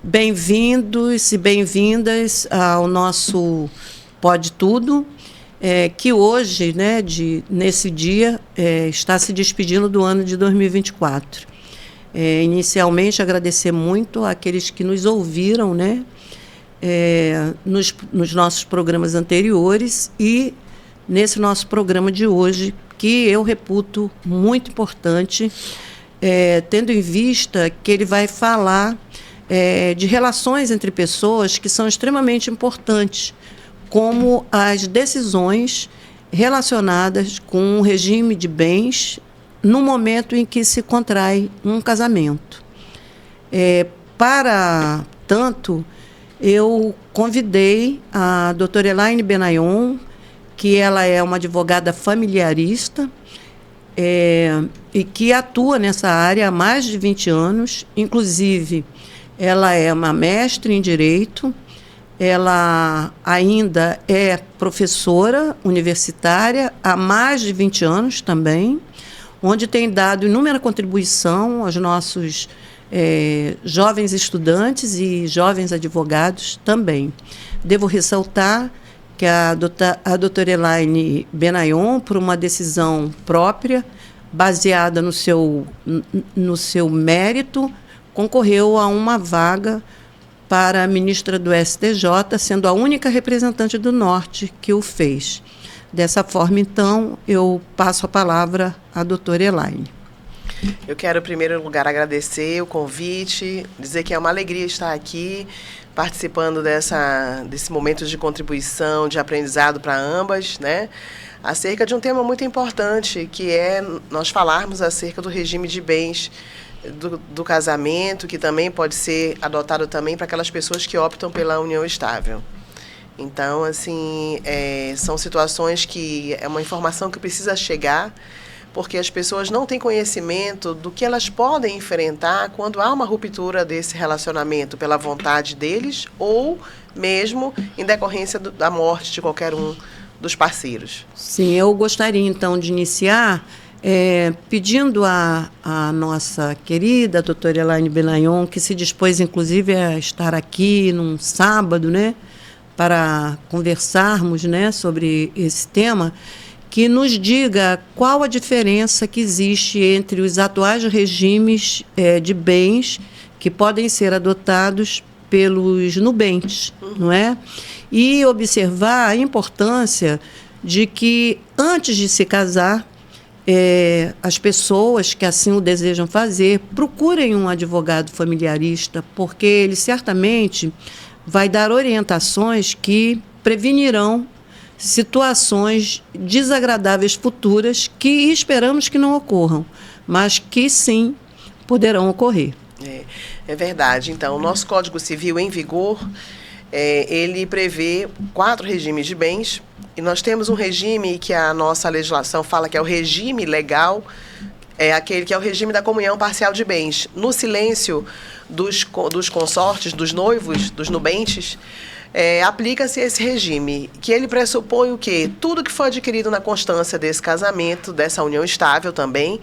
Bem-vindos e bem-vindas ao nosso Pode Tudo, que hoje, né, nesse dia, está se despedindo do ano de 2024. Inicialmente, agradecer muito àqueles que nos ouviram, né, nos nossos programas anteriores e nesse nosso programa de hoje, que eu reputo muito importante, tendo em vista que ele vai falar de relações entre pessoas que são extremamente importantes, como as decisões relacionadas com o regime de bens no momento em que se contrai um casamento. Para tanto, eu convidei a doutora Elaine Benayon, que ela é uma advogada familiarista, e que atua nessa área há mais de 20 anos. Inclusive, ela é uma mestre em Direito, ela ainda é professora universitária há mais de 20 anos também, onde tem dado inúmera contribuição aos nossos jovens estudantes e jovens advogados também. Devo ressaltar que a doutora Elaine Benayon, por uma decisão própria, baseada no seu mérito, concorreu a uma vaga para ministra do STJ, sendo a única representante do Norte que o fez. Dessa forma, então, eu passo a palavra à doutora Elaine. Eu quero, em primeiro lugar, agradecer o convite, dizer que é uma alegria estar aqui, participando desse momento de contribuição, de aprendizado para ambas, né? Acerca de um tema muito importante, que é nós falarmos acerca do regime de bens do casamento, que também pode ser adotado também para aquelas pessoas que optam pela união estável. Então, assim, são situações que é uma informação que precisa chegar, porque as pessoas não têm conhecimento do que elas podem enfrentar quando há uma ruptura desse relacionamento pela vontade deles ou mesmo em decorrência da morte de qualquer um dos parceiros. Sim, eu gostaria, então, de iniciar pedindo à nossa querida doutora Elaine Benayon, que se dispôs, inclusive, a estar aqui num sábado, né, para conversarmos, né, sobre esse tema, que nos diga qual a diferença que existe entre os atuais regimes de bens que podem ser adotados pelos nubentes, não é? E observar a importância de que, antes de se casar, as pessoas que assim o desejam fazer, procurem um advogado familiarista, porque ele certamente vai dar orientações que prevenirão situações desagradáveis futuras que esperamos que não ocorram, mas que sim poderão ocorrer. É verdade. Então, o nosso Código Civil em vigor, ele prevê 4 regimes de bens, e nós temos um regime que a nossa legislação fala que é o regime legal, aquele que é o regime da comunhão parcial de bens. No silêncio dos consortes, dos noivos, dos nubentes, aplica-se esse regime, que ele pressupõe o quê? Tudo que foi adquirido na constância desse casamento, dessa união estável também,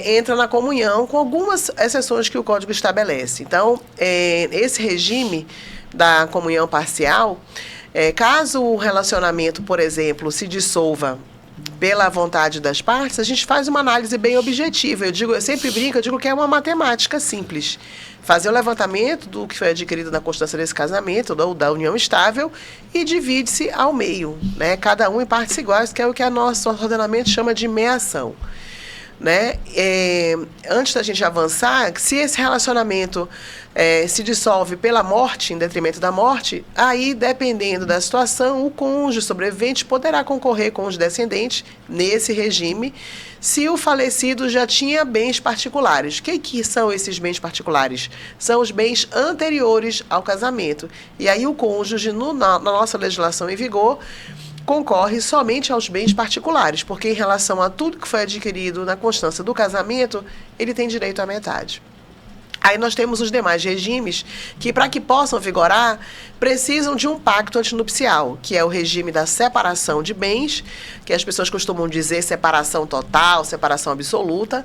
entra na comunhão, com algumas exceções que o Código estabelece. Então, esse regime da comunhão parcial, caso o relacionamento, por exemplo, se dissolva pela vontade das partes, a gente faz uma análise bem objetiva. Eu sempre brinco, eu digo que é uma matemática simples. Fazer o levantamento do que foi adquirido na constância desse casamento, da união estável, e divide-se ao meio, né? Cada um em partes iguais, que é o que nosso ordenamento chama de meação. Né? Antes da gente avançar, se esse relacionamento se dissolve pela morte, em detrimento da morte, aí, dependendo da situação, o cônjuge sobrevivente poderá concorrer com os descendentes nesse regime, se o falecido já tinha bens particulares. O que são esses bens particulares? São os bens anteriores ao casamento. E aí o cônjuge, na nossa legislação em vigor, concorre somente aos bens particulares, porque em relação a tudo que foi adquirido na constância do casamento, ele tem direito à metade. Aí nós temos os demais regimes que, para que possam vigorar, precisam de um pacto antinupcial, que é o regime da separação de bens, que as pessoas costumam dizer separação total, separação absoluta,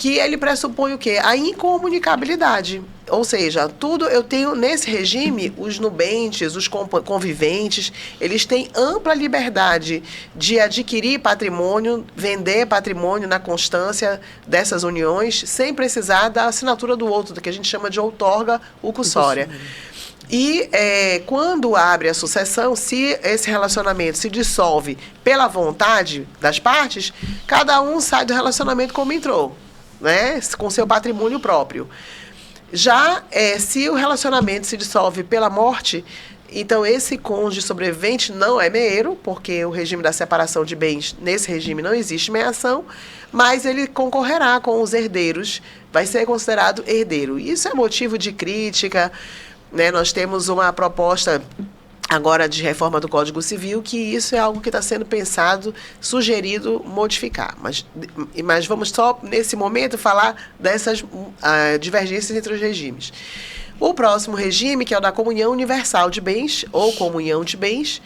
que ele pressupõe o quê? A incomunicabilidade. Ou seja, tudo eu tenho nesse regime, os nubentes, os conviventes, eles têm ampla liberdade de adquirir patrimônio, vender patrimônio na constância dessas uniões, sem precisar da assinatura do outro, do que a gente chama de outorga ucussória. E quando abre a sucessão, se esse relacionamento se dissolve pela vontade das partes, cada um sai do relacionamento como entrou, né? Com seu patrimônio próprio. Já se o relacionamento se dissolve pela morte, então esse cônjuge sobrevivente não é meeiro, porque o regime da separação de bens, nesse regime não existe meação, mas ele concorrerá com os herdeiros, vai ser considerado herdeiro. Isso é motivo de crítica, né? Nós temos uma proposta agora de reforma do Código Civil, que isso é algo que está sendo pensado, sugerido modificar. Mas vamos só, nesse momento, falar dessas divergências entre os regimes. O próximo regime, que é o da comunhão universal de bens, ou comunhão de bens,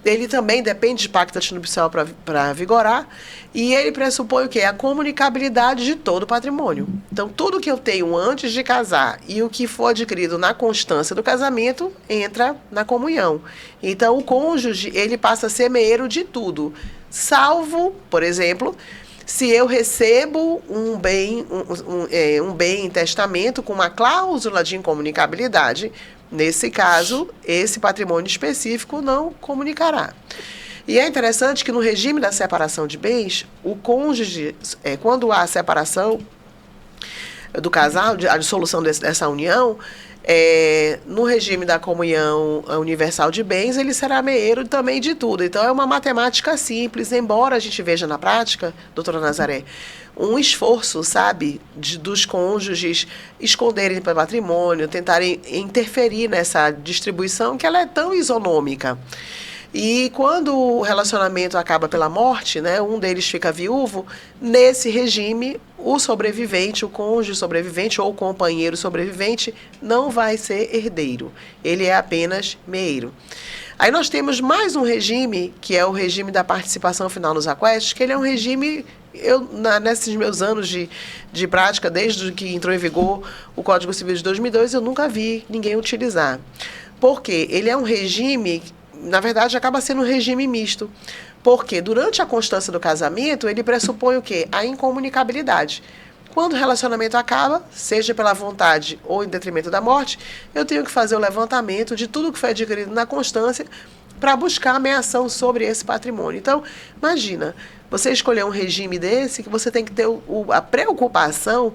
ele também depende de pacto antinupcial para vigorar, e ele pressupõe o quê? A comunicabilidade de todo o patrimônio. Então, tudo que eu tenho antes de casar e o que for adquirido na constância do casamento, entra na comunhão. Então, o cônjuge, ele passa a ser meeiro de tudo, salvo, por exemplo, se eu recebo um bem em testamento com uma cláusula de incomunicabilidade. Nesse caso, esse patrimônio específico não comunicará. E é interessante que no regime da separação de bens, o cônjuge, quando há a separação do casal, a dissolução dessa união, no regime da comunhão universal de bens, ele será meeiro também de tudo. Então, é uma matemática simples, embora a gente veja na prática, doutora Nazaré, um esforço, sabe, dos cônjuges esconderem patrimônio, tentarem interferir nessa distribuição, que ela é tão isonômica. E quando o relacionamento acaba pela morte, né, um deles fica viúvo, nesse regime, o sobrevivente, o cônjuge sobrevivente ou o companheiro sobrevivente não vai ser herdeiro. Ele é apenas meeiro. Aí nós temos mais um regime, que é o regime da participação final nos aquestos, que ele é um regime, nesses meus anos de prática, desde que entrou em vigor o Código Civil de 2002, eu nunca vi ninguém utilizar. Por quê? Ele é um regime, na verdade, acaba sendo um regime misto. Porque durante a constância do casamento, ele pressupõe o quê? A incomunicabilidade. Quando o relacionamento acaba, seja pela vontade ou em detrimento da morte, eu tenho que fazer o levantamento de tudo que foi adquirido na constância para buscar a meação sobre esse patrimônio. Então, imagina, você escolher um regime desse, que você tem que ter a preocupação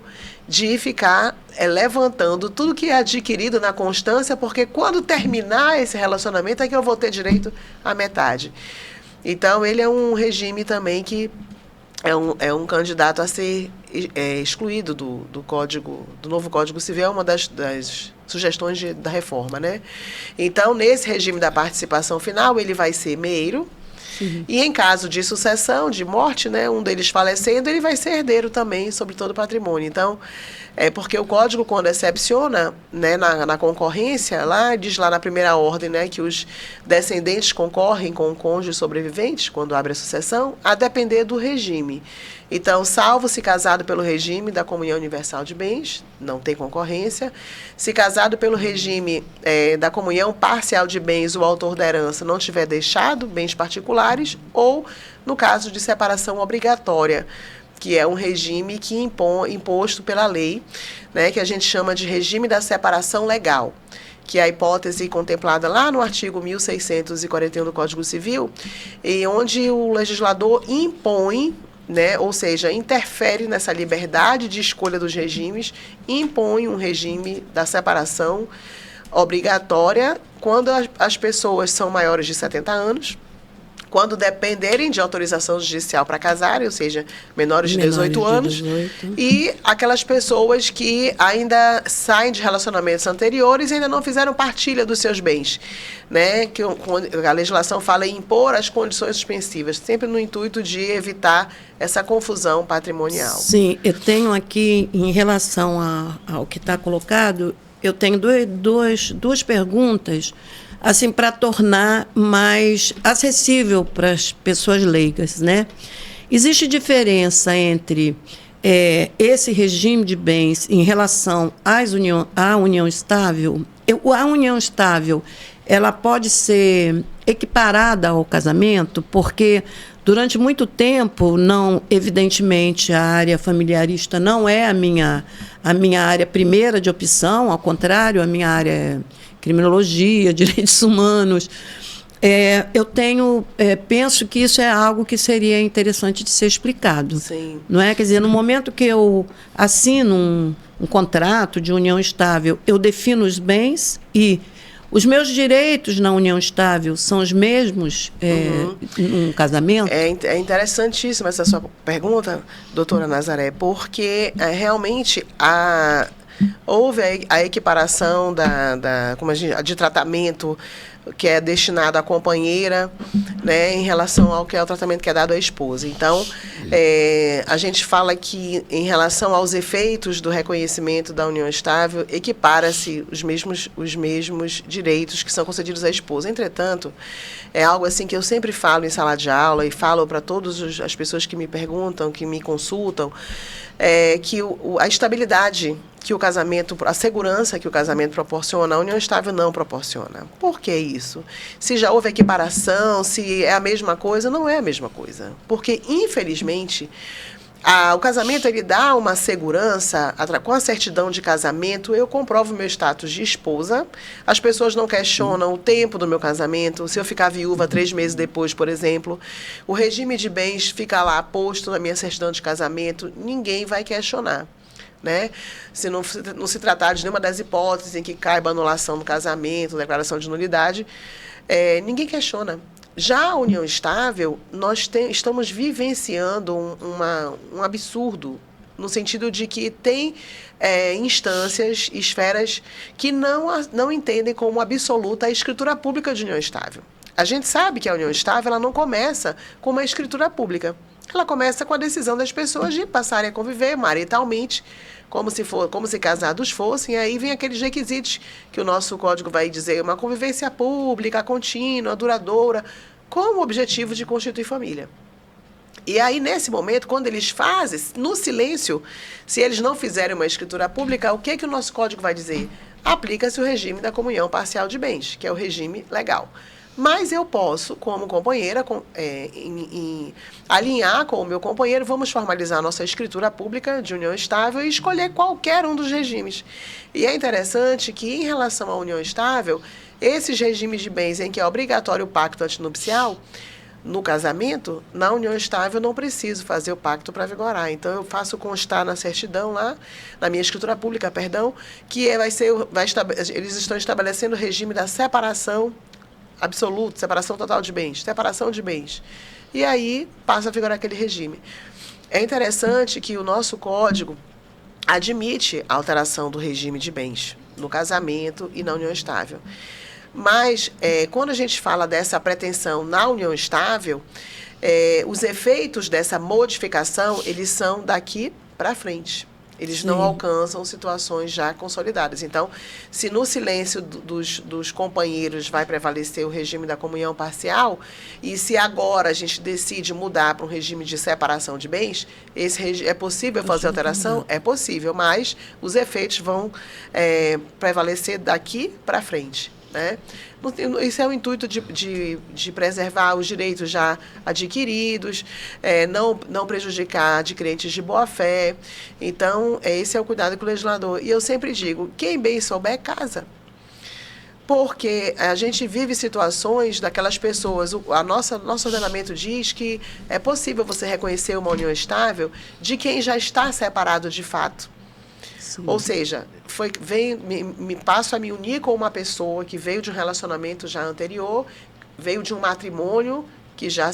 de ficar levantando tudo que é adquirido na constância, porque quando terminar esse relacionamento é que eu vou ter direito à metade. Então, ele é um regime também que é um candidato a ser excluído do novo Código Civil, é uma das sugestões da reforma, né? Então, nesse regime da participação final, ele vai ser meeiro. Sim. E em caso de sucessão, de morte, né, um deles falecendo, ele vai ser herdeiro também sobre todo o patrimônio. Então, porque o Código, quando excepciona, né, na concorrência, diz lá na primeira ordem, né, que os descendentes concorrem com o cônjuge sobrevivente, quando abre a sucessão, a depender do regime. Então, salvo se casado pelo regime da comunhão universal de bens, não tem concorrência. Se casado pelo regime da comunhão parcial de bens, o autor da herança não tiver deixado bens particulares, ou no caso de separação obrigatória, que é um regime que imposto pela lei, né, que a gente chama de regime da separação legal, que é a hipótese contemplada lá no artigo 1641 do Código Civil, e onde o legislador impõe, né, ou seja, interfere nessa liberdade de escolha dos regimes, impõe um regime da separação obrigatória quando as pessoas são maiores de 70 anos, quando dependerem de autorização judicial para casarem, ou seja, menores de 18 anos, e aquelas pessoas que ainda saem de relacionamentos anteriores e ainda não fizeram partilha dos seus bens, né? Que a legislação fala em impor as condições suspensivas, sempre no intuito de evitar essa confusão patrimonial. Sim, eu tenho aqui, em relação ao que está colocado, eu tenho duas perguntas, assim, para tornar mais acessível para as pessoas leigas, né? Existe diferença entre esse regime de bens em relação à união estável, a união estável ela pode ser equiparada ao casamento, porque durante muito tempo, evidentemente, a área familiarista não é a minha área primeira de opção, ao contrário, a minha área é criminologia, direitos humanos. Penso que isso é algo que seria interessante de ser explicado. Sim. Não é? Quer dizer, no momento que eu assino um contrato de união estável, eu defino os bens e os meus direitos na união estável são os mesmos num casamento? É interessantíssima essa sua pergunta, doutora Nazaré, porque realmente houve a equiparação de tratamento que é destinado à companheira, né, em relação ao que é o tratamento que é dado à esposa. Então, a gente fala que, em relação aos efeitos do reconhecimento da união estável, equipara-se os mesmos direitos que são concedidos à esposa. Entretanto, é algo assim que eu sempre falo em sala de aula e falo para todas as pessoas que me perguntam, que me consultam, que a estabilidade que o casamento, a segurança que o casamento proporciona, a união estável não proporciona. Por que isso? Se já houve equiparação, se é a mesma coisa, não é a mesma coisa. Porque, infelizmente, o casamento ele dá uma segurança, com a certidão de casamento, eu comprovo meu status de esposa, as pessoas não questionam o tempo do meu casamento, se eu ficar viúva 3 meses depois, por exemplo, o regime de bens fica lá posto na minha certidão de casamento, ninguém vai questionar. Né? Se não se tratar de nenhuma das hipóteses em que caiba anulação do casamento, declaração de nulidade, ninguém questiona. Já a união estável, nós estamos vivenciando um absurdo, no sentido de que tem instâncias, esferas, que não entendem como absoluta a escritura pública de união estável. A gente sabe que a união estável ela não começa com uma escritura pública. Ela começa com a decisão das pessoas de passarem a conviver maritalmente, como se casados fossem, e aí vem aqueles requisitos que o nosso código vai dizer, uma convivência pública, contínua, duradoura, com o objetivo de constituir família. E aí, nesse momento, quando eles fazem, no silêncio, se eles não fizerem uma escritura pública, o que o nosso código vai dizer? Aplica-se o regime da comunhão parcial de bens, que é o regime legal. Mas eu posso, como companheira, alinhar com o meu companheiro, vamos formalizar a nossa escritura pública de união estável e escolher qualquer um dos regimes. E é interessante que, em relação à união estável, esses regimes de bens em que é obrigatório o pacto antinupcial, no casamento, na união estável, eu não preciso fazer o pacto para vigorar. Então, eu faço constar na certidão lá, na minha escritura pública, que eles estão estabelecendo o regime da separação absoluto, separação total de bens, separação de bens. E aí passa a vigorar aquele regime. É interessante que o nosso código admite a alteração do regime de bens no casamento e na união estável. Mas, quando a gente fala dessa pretensão na união estável, os efeitos dessa modificação, eles são daqui para frente. Eles não alcançam situações já consolidadas. Então, se no silêncio dos companheiros vai prevalecer o regime da comunhão parcial, e se agora a gente decide mudar para um regime de separação de bens, é possível fazer alteração? É possível, mas os efeitos vão prevalecer daqui para frente. Né? Isso é o intuito de preservar os direitos já adquiridos, não prejudicar adquirentes de boa-fé. Então, esse é o cuidado com o legislador. E eu sempre digo, quem bem souber, casa. Porque a gente vive situações daquelas pessoas, nosso ordenamento diz que é possível você reconhecer uma união estável de quem já está separado de fato. Sim. Ou seja, passo a me unir com uma pessoa que veio de um relacionamento já anterior, veio de um matrimônio que já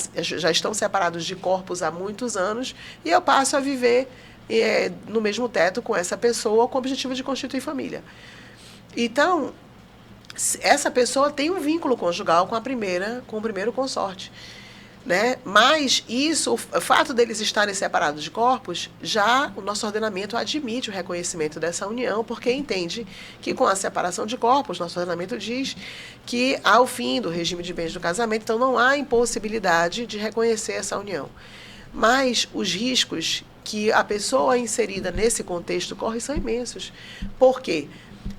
estão separados de corpos há muitos anos, e eu passo a viver no mesmo teto com essa pessoa com o objetivo de constituir família. Então, essa pessoa tem um vínculo conjugal com o primeiro consorte. Né? Mas o fato deles estarem separados de corpos, já o nosso ordenamento admite o reconhecimento dessa união, porque entende que com a separação de corpos, nosso ordenamento diz que ao fim do regime de bens do casamento, então não há impossibilidade de reconhecer essa união. Mas os riscos que a pessoa inserida nesse contexto corre são imensos. Por quê?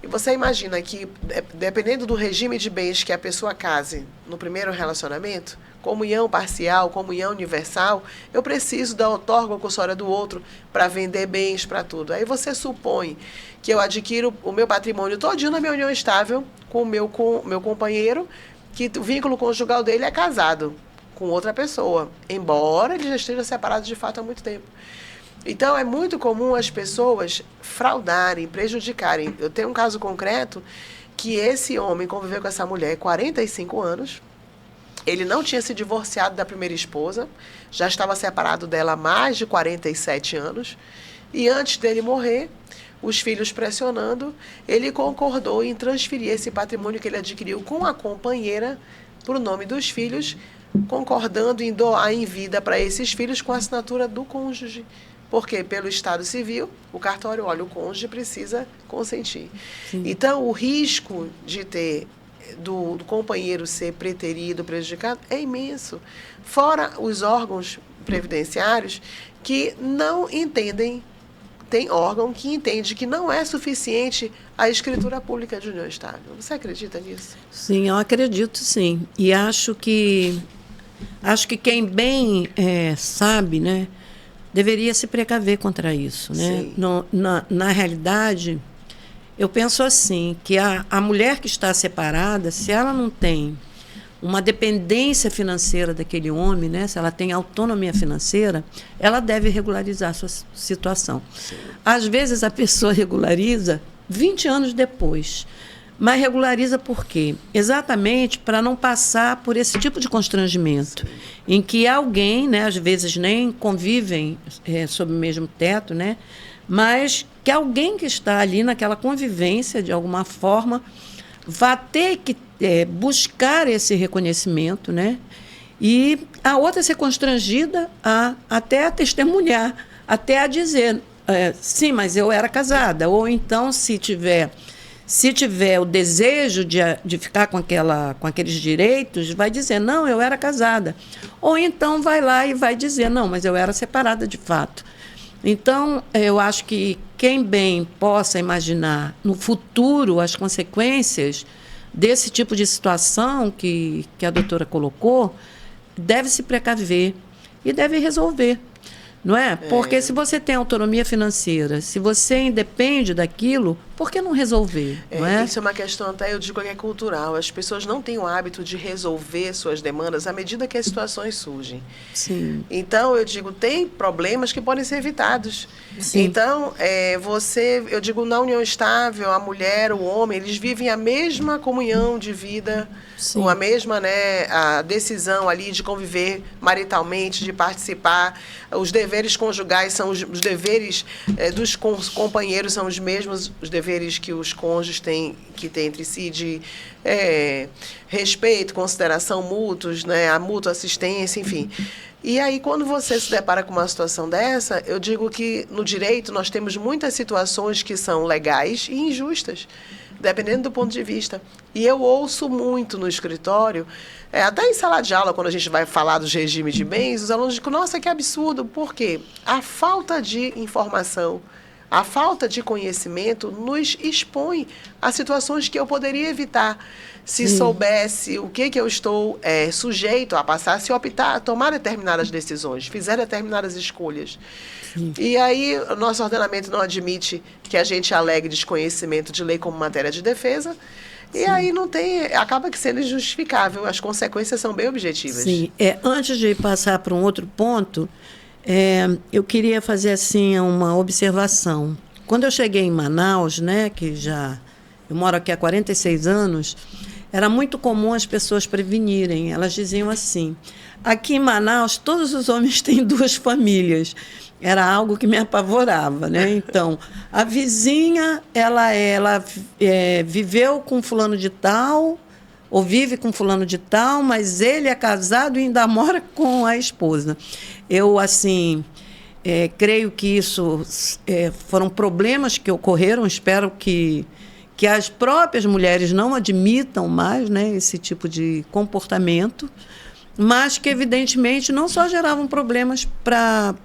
E você imagina que, dependendo do regime de bens que a pessoa case no primeiro relacionamento, comunhão parcial, comunhão universal, eu preciso da outorga compulsória do outro para vender bens, para tudo. Aí você supõe que eu adquiro o meu patrimônio todinho na minha união estável com o meu companheiro, que o vínculo conjugal dele é casado com outra pessoa, embora ele já esteja separado de fato há muito tempo. Então, é muito comum as pessoas fraudarem, prejudicarem. Eu tenho um caso concreto que esse homem conviveu com essa mulher há 45 anos. Ele não tinha se divorciado da primeira esposa, já estava separado dela há mais de 47 anos. E antes dele morrer, os filhos pressionando, ele concordou em transferir esse patrimônio que ele adquiriu com a companheira para o nome dos filhos, concordando em doar em vida para esses filhos com a assinatura do cônjuge. Porque, pelo Estado Civil, o cartório, olha, o cônjuge precisa consentir. Sim. Então, o risco de ter do companheiro ser preterido, prejudicado, é imenso. Fora os órgãos previdenciários que não entendem, tem órgão que entende que não é suficiente a escritura pública de união estável. Você acredita nisso? Sim, eu acredito, sim. E acho que quem bem sabe, né, deveria se precaver contra isso, né? Na realidade, eu penso assim, que a mulher que está separada, se ela não tem uma dependência financeira daquele homem, né, se ela tem autonomia financeira, ela deve regularizar a sua situação. Sim. Às vezes, a pessoa regulariza 20 anos depois. Mas regulariza por quê? Exatamente para não passar por esse tipo de constrangimento, sim, em que alguém, né, às vezes nem convivem sob o mesmo teto, né, mas que alguém que está ali naquela convivência, de alguma forma, vai ter que buscar esse reconhecimento, né, e a outra ser constrangida até a testemunhar, até a dizer, sim, mas eu era casada, ou então, se tiver o desejo de ficar com aqueles direitos, vai dizer, não, eu era casada. Ou então vai lá e vai dizer, não, mas eu era separada de fato. Então, eu acho que quem bem possa imaginar no futuro as consequências desse tipo de situação que a doutora colocou, deve se precaver e deve resolver. Não é? Porque se você tem autonomia financeira, se você independe daquilo, por que não resolver? Não é? Isso é uma questão, até eu digo que é cultural. As pessoas não têm o hábito de resolver suas demandas à medida que as situações surgem. Sim. Então, eu digo, tem problemas que podem ser evitados. Sim. Então, eu digo, na união estável, a mulher, o homem, eles vivem a mesma comunhão de vida, sim, a mesma, né, a decisão ali de conviver maritalmente, de participar. Os deveres conjugais são os deveres dos companheiros são os mesmos, os deveres que os cônjuges têm entre si, de respeito, consideração mútuos, né, a mútua assistência, enfim. E aí, quando você se depara com uma situação dessa, eu digo que no direito nós temos muitas situações que são legais e injustas, dependendo do ponto de vista. E eu ouço muito no escritório, até em sala de aula, quando a gente vai falar dos regimes de bens, os alunos dizem, nossa, que absurdo. Por quê? A falta de informação, a falta de conhecimento nos expõe a situações que eu poderia evitar se soubesse o que eu estou sujeito a passar, se optar, tomar determinadas decisões, fizer determinadas escolhas. Sim. E aí, o nosso ordenamento não admite que a gente alegue desconhecimento de lei como matéria de defesa, e sim, aí não tem, acaba que sendo injustificável, as consequências são bem objetivas. Sim, antes de passar para um outro ponto, eu queria fazer assim uma observação. Quando eu cheguei em Manaus, né, eu moro aqui há 46 anos, era muito comum as pessoas prevenirem. Elas diziam assim, aqui em Manaus todos os homens têm 2 famílias. Era algo que me apavorava, né? Então, a vizinha, ela viveu com fulano de tal, ou vive com fulano de tal, mas ele é casado e ainda mora com a esposa. Eu, assim, creio que isso foram problemas que ocorreram, espero que as próprias mulheres não admitam mais, né, esse tipo de comportamento, mas que, evidentemente, não só geravam problemas para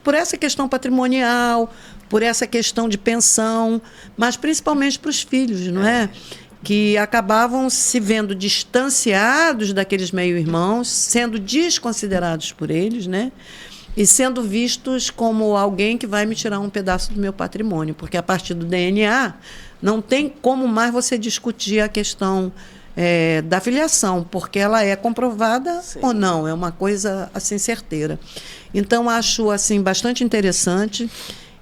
por essa questão patrimonial, por essa questão de pensão, mas principalmente para os filhos, não é? Que acabavam se vendo distanciados daqueles meio-irmãos, sendo desconsiderados por eles, né? E sendo vistos como alguém que vai me tirar um pedaço do meu patrimônio, porque a partir do DNA não tem como mais você discutir a questão da filiação, porque ela é comprovada Sim. ou não, é uma coisa assim certeira. Então acho assim bastante interessante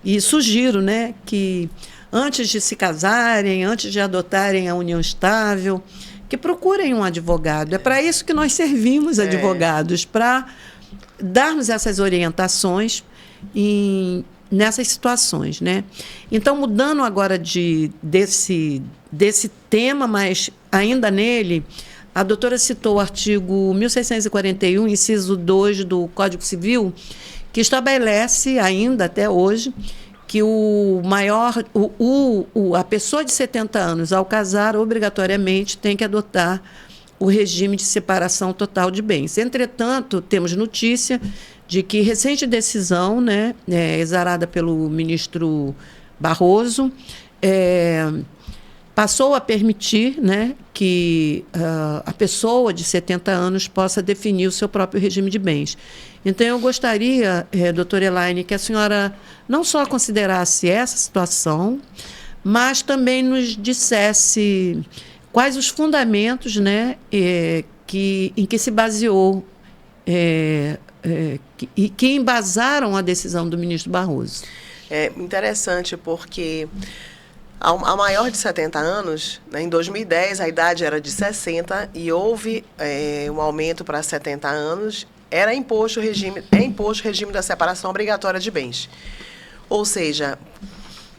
e sugiro, né, que antes de se casarem, antes de adotarem a união estável, que procurem um advogado. É para isso que nós servimos advogados, para darmos essas orientações nessas situações, né? Então, mudando agora desse tema, mas ainda nele, a doutora citou o artigo 1641, inciso 2 do Código Civil, que estabelece ainda até hoje que a pessoa de 70 anos, ao casar, obrigatoriamente tem que adotar o regime de separação total de bens. Entretanto, temos notícia de que recente decisão, né, exarada pelo ministro Barroso, passou a permitir, né, que a pessoa de 70 anos possa definir o seu próprio regime de bens. Então, eu gostaria, doutora Elaine, que a senhora não só considerasse essa situação, mas também nos dissesse quais os fundamentos, né, em que se baseou e que embasaram a decisão do ministro Barroso. É interessante porque a maior de 70 anos, né, em 2010 a idade era de 60 e houve um aumento para 70 anos, é imposto o regime da separação obrigatória de bens. Ou seja,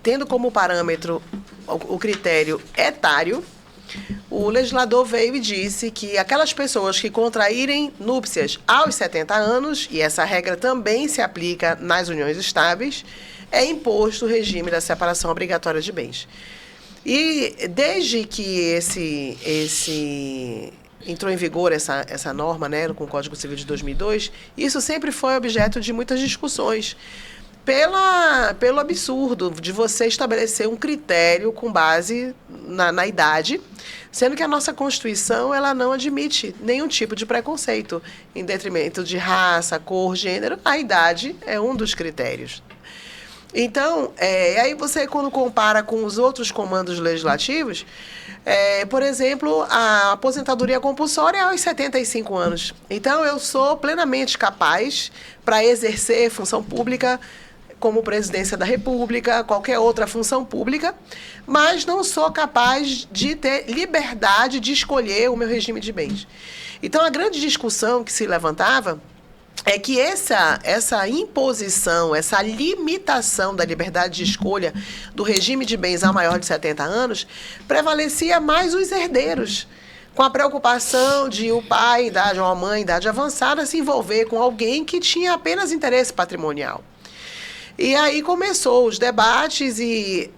tendo como parâmetro o critério etário, o legislador veio e disse que aquelas pessoas que contraírem núpcias aos 70 anos, e essa regra também se aplica nas uniões estáveis, é imposto o regime da separação obrigatória de bens. E desde que entrou em vigor essa norma, né, com o Código Civil de 2002, isso sempre foi objeto de muitas discussões, pelo absurdo de você estabelecer um critério com base na idade, sendo que a nossa Constituição ela não admite nenhum tipo de preconceito, em detrimento de raça, cor, gênero, a idade é um dos critérios. Então, aí você, quando compara com os outros comandos legislativos, por exemplo, a aposentadoria compulsória é aos 75 anos. Então, eu sou plenamente capaz para exercer função pública, como presidência da República, qualquer outra função pública, mas não sou capaz de ter liberdade de escolher o meu regime de bens. Então, a grande discussão que se levantava é que essa imposição, essa limitação da liberdade de escolha do regime de bens a maior de 70 anos prevalecia mais os herdeiros, com a preocupação de o pai, idade ou a mãe, idade avançada, se envolver com alguém que tinha apenas interesse patrimonial. E aí começou os debates e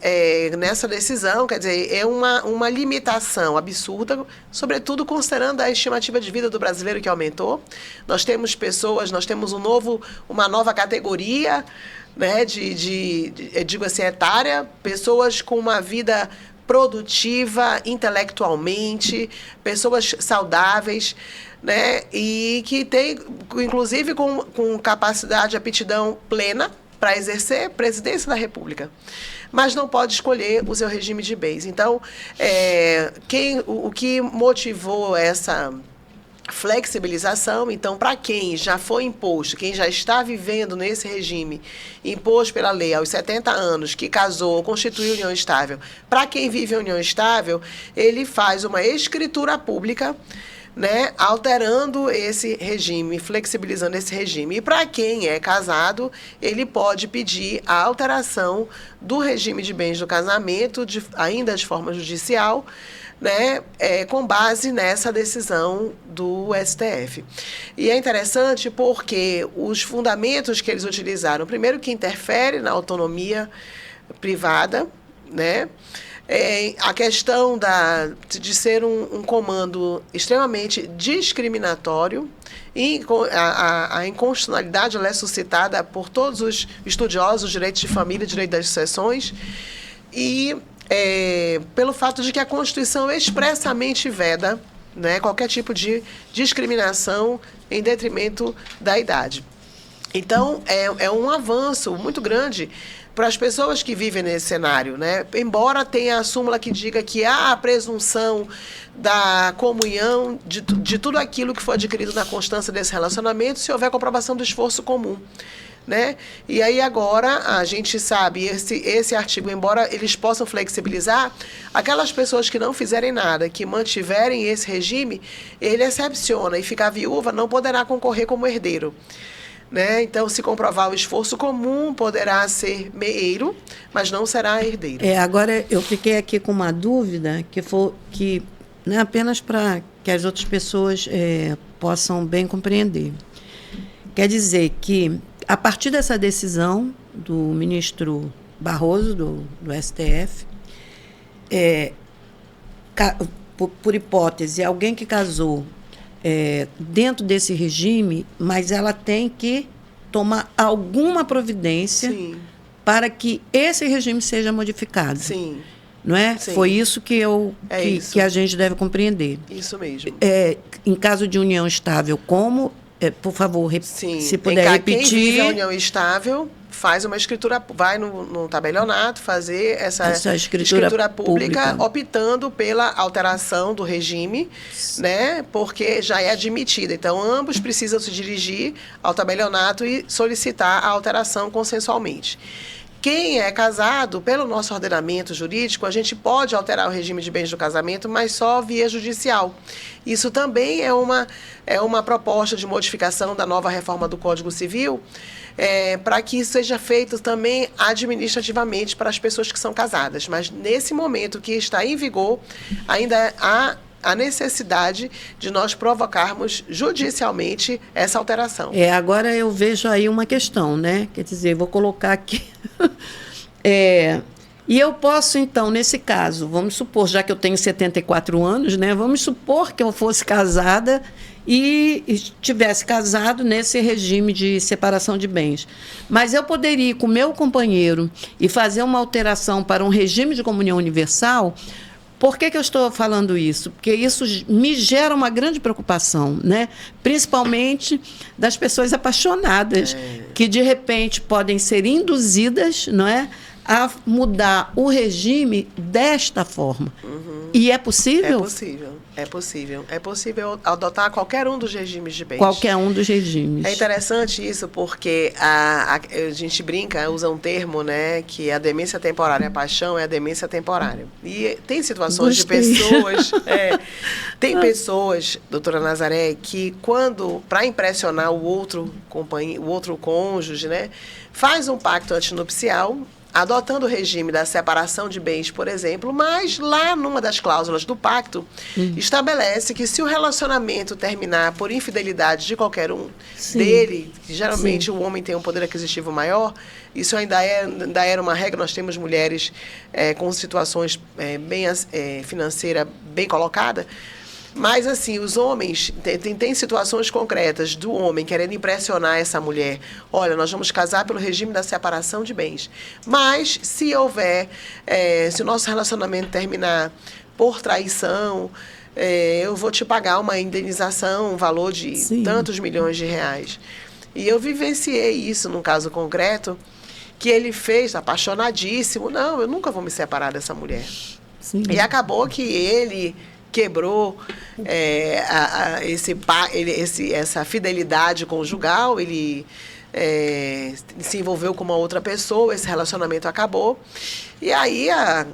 nessa decisão, quer dizer, é uma limitação absurda, sobretudo considerando a estimativa de vida do brasileiro que aumentou. Nós temos uma nova categoria, né, digo assim, etária, pessoas com uma vida produtiva intelectualmente, pessoas saudáveis, né, e que tem, inclusive, com capacidade e aptidão plena para exercer presidência da República, mas não pode escolher o seu regime de bens. Então, o que motivou essa flexibilização, então, para quem já foi imposto, quem já está vivendo nesse regime imposto pela lei aos 70 anos, que casou ou constituiu união estável, para quem vive em união estável, ele faz uma escritura pública, né, alterando esse regime, flexibilizando esse regime. E para quem é casado, ele pode pedir a alteração do regime de bens do casamento, ainda de forma judicial, né, com base nessa decisão do STF. E é interessante porque os fundamentos que eles utilizaram, primeiro que interfere na autonomia privada, né, a questão de ser um comando extremamente discriminatório, e a inconstitucionalidade ela é suscitada por todos os estudiosos, direitos de família, direito das sucessões, e pelo fato de que a Constituição expressamente veda, né, qualquer tipo de discriminação em detrimento da idade. Então, é um avanço muito grande para as pessoas que vivem nesse cenário, né? Embora tenha a súmula que diga que há a presunção da comunhão de tudo aquilo que foi adquirido na constância desse relacionamento, se houver comprovação do esforço comum, né? E aí agora a gente sabe, esse artigo, embora eles possam flexibilizar, aquelas pessoas que não fizerem nada, que mantiverem esse regime, ele excepciona, e ficar viúva não poderá concorrer como herdeiro. Né? Então, se comprovar o esforço comum, poderá ser meeiro, mas não será herdeiro. Agora, eu fiquei aqui com uma dúvida, que né, apenas para que as outras pessoas possam bem compreender. Quer dizer que, a partir dessa decisão do ministro Barroso, do STF, por hipótese, alguém que casou dentro desse regime, mas ela tem que tomar alguma providência Sim. para que esse regime seja modificado. Sim. Não é? Sim. Foi isso que isso. Que a gente deve compreender. Isso mesmo. Em caso de união estável, como? Por favor, Sim. se puder repetir. Quem vive a união estável faz uma escritura, vai no tabelionato fazer essa escritura pública, optando pela alteração do regime, né, porque já é admitida. Então, ambos precisam se dirigir ao tabelionato e solicitar a alteração consensualmente. Quem é casado, pelo nosso ordenamento jurídico, a gente pode alterar o regime de bens do casamento, mas só via judicial. Isso também é uma proposta de modificação da nova reforma do Código Civil, para que isso seja feito também administrativamente para as pessoas que são casadas. Mas, nesse momento que está em vigor, ainda há a necessidade de nós provocarmos judicialmente essa alteração. Agora eu vejo aí uma questão, né? Quer dizer, vou colocar aqui. E eu posso, então, nesse caso, vamos supor, já que eu tenho 74 anos, né? Vamos supor que eu fosse casada e estivesse casado nesse regime de separação de bens. Mas eu poderia ir com o meu companheiro e fazer uma alteração para um regime de comunhão universal. Por que eu estou falando isso? Porque isso me gera uma grande preocupação, né? Principalmente das pessoas apaixonadas, que de repente podem ser induzidas, não é, a mudar o regime desta forma. Uhum. E é possível? É possível. É possível adotar qualquer um dos regimes de bens. Qualquer um dos regimes. É interessante isso porque a gente brinca, usa um termo, né, que a demência temporária, a paixão é a demência temporária. E tem situações de pessoas... tem pessoas, doutora Nazaré, que para impressionar o outro cônjuge, né, faz um pacto antinupcial, adotando o regime da separação de bens, por exemplo, mas lá numa das cláusulas do pacto, estabelece que se o relacionamento terminar por infidelidade de qualquer um dele, que geralmente o homem tem um poder aquisitivo maior, isso ainda era uma regra, nós temos mulheres com situações financeira bem colocada, mas, assim, os homens, tem situações concretas do homem querendo impressionar essa mulher. Olha, nós vamos casar pelo regime da separação de bens. Mas, se houver, se o nosso relacionamento terminar por traição, eu vou te pagar uma indenização, um valor de tantos milhões de reais. E eu vivenciei isso num caso concreto, que ele fez, apaixonadíssimo. Não, eu nunca vou me separar dessa mulher. Sim. E acabou que ele quebrou essa fidelidade conjugal, ele se envolveu com uma outra pessoa, esse relacionamento acabou. E aí a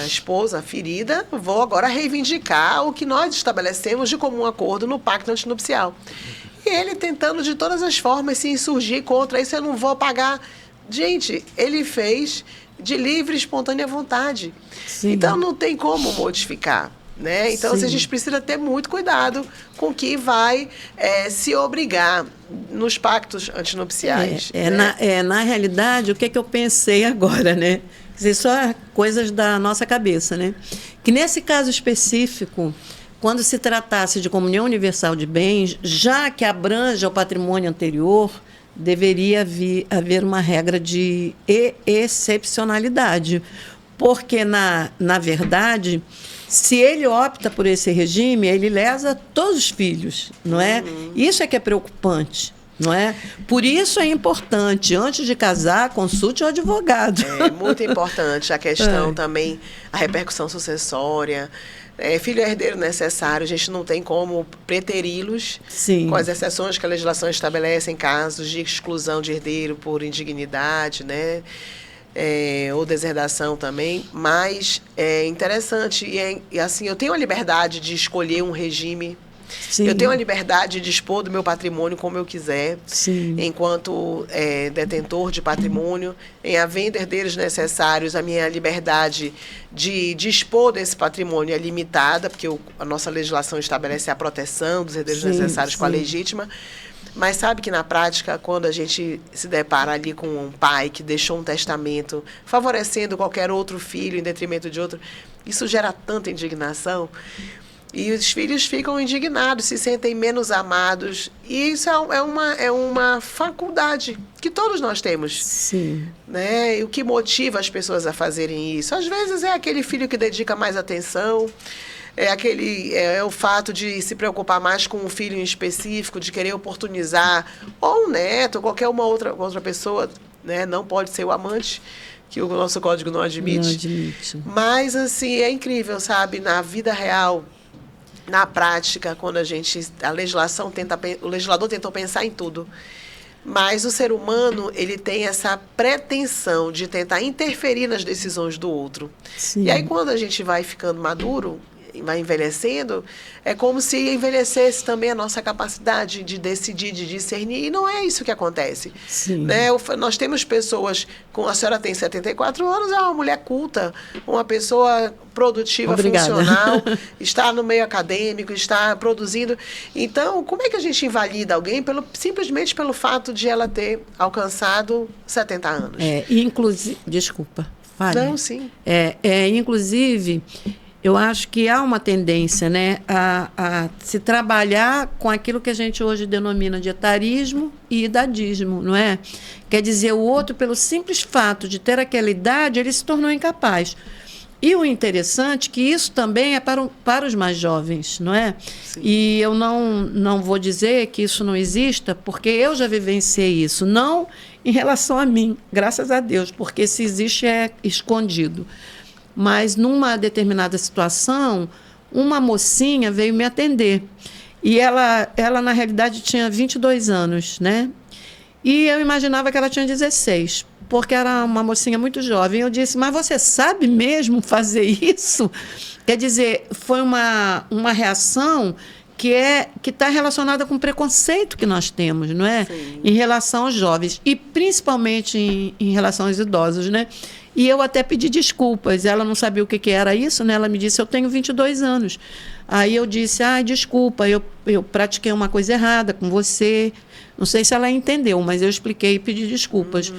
esposa ferida, vou agora reivindicar o que nós estabelecemos de comum acordo no pacto antinupcial. E ele tentando de todas as formas se insurgir contra isso, eu não vou pagar. Gente, ele fez de livre e espontânea vontade. Sim. Então não tem como modificar. Né? Então, a gente precisa ter muito cuidado com o que vai se obrigar nos pactos antinupciais. Na realidade, o que eu pensei agora, né? Isso é coisas da nossa cabeça, né? Que nesse caso específico, quando se tratasse de comunhão universal de bens, já que abrange o patrimônio anterior, deveria haver uma regra de excepcionalidade. Porque, na verdade, se ele opta por esse regime, ele lesa todos os filhos, não é? Isso é que é preocupante. Não é? Por isso é importante, antes de casar, consulte o advogado. É muito importante a questão também, a repercussão sucessória. Filho herdeiro necessário, a gente não tem como preteri-los, com as exceções que a legislação estabelece em casos de exclusão de herdeiro por indignidade, né? Ou deserdação também, mas é interessante. E assim, eu tenho a liberdade de escolher um regime. Sim. Eu tenho a liberdade de dispor do meu patrimônio como eu quiser, sim, enquanto detentor de patrimônio, em havendo herdeiros necessários, a minha liberdade de dispor desse patrimônio é limitada, porque a nossa legislação estabelece a proteção dos herdeiros necessários com a legítima. Mas sabe que, na prática, quando a gente se depara ali com um pai que deixou um testamento favorecendo qualquer outro filho em detrimento de outro, isso gera tanta indignação. E os filhos ficam indignados, se sentem menos amados. E isso é uma faculdade que todos nós temos. Sim. Né? E o que motiva as pessoas a fazerem isso? Às vezes é aquele filho que dedica mais atenção, é o fato de se preocupar mais com um filho em específico, de querer oportunizar, ou um neto, ou qualquer outra pessoa, né? Não pode ser o amante, que o nosso código não admite. Não admite. Mas, assim, é incrível, sabe? Na vida real, na prática, quando o legislador tentou pensar em tudo, mas o ser humano, ele tem essa pretensão de tentar interferir nas decisões do outro. Sim. E aí, quando a gente vai ficando maduro, vai envelhecendo, é como se envelhecesse também a nossa capacidade de decidir, de discernir, e não é isso que acontece. Sim. Né? Nós temos pessoas, a senhora tem 74 anos, é uma mulher culta, uma pessoa produtiva, obrigada, funcional, está no meio acadêmico, está produzindo. Então, como é que a gente invalida alguém simplesmente pelo fato de ela ter alcançado 70 anos? Inclusive, desculpa, fale. Não, sim. Inclusive, eu acho que há uma tendência, né, a se trabalhar com aquilo que a gente hoje denomina de etarismo e idadismo, não é? Quer dizer, o outro, pelo simples fato de ter aquela idade, ele se tornou incapaz. E o interessante é que isso também é para os mais jovens, não é? Sim. E eu não vou dizer que isso não exista, porque eu já vivenciei isso, não em relação a mim, graças a Deus, porque se existe é escondido. Mas, numa determinada situação, uma mocinha veio me atender. E ela na realidade, tinha 22 anos, né? E eu imaginava que ela tinha 16, porque era uma mocinha muito jovem. Eu disse, mas você sabe mesmo fazer isso? Quer dizer, foi uma reação que está relacionada com o preconceito que nós temos, não é? Sim. Em relação aos jovens, e principalmente em relação aos idosos, né? E eu até pedi desculpas. Ela não sabia o que era isso, né? Ela me disse, eu tenho 22 anos. Aí eu disse, desculpa, eu pratiquei uma coisa errada com você. Não sei se ela entendeu, mas eu expliquei e pedi desculpas. Uhum.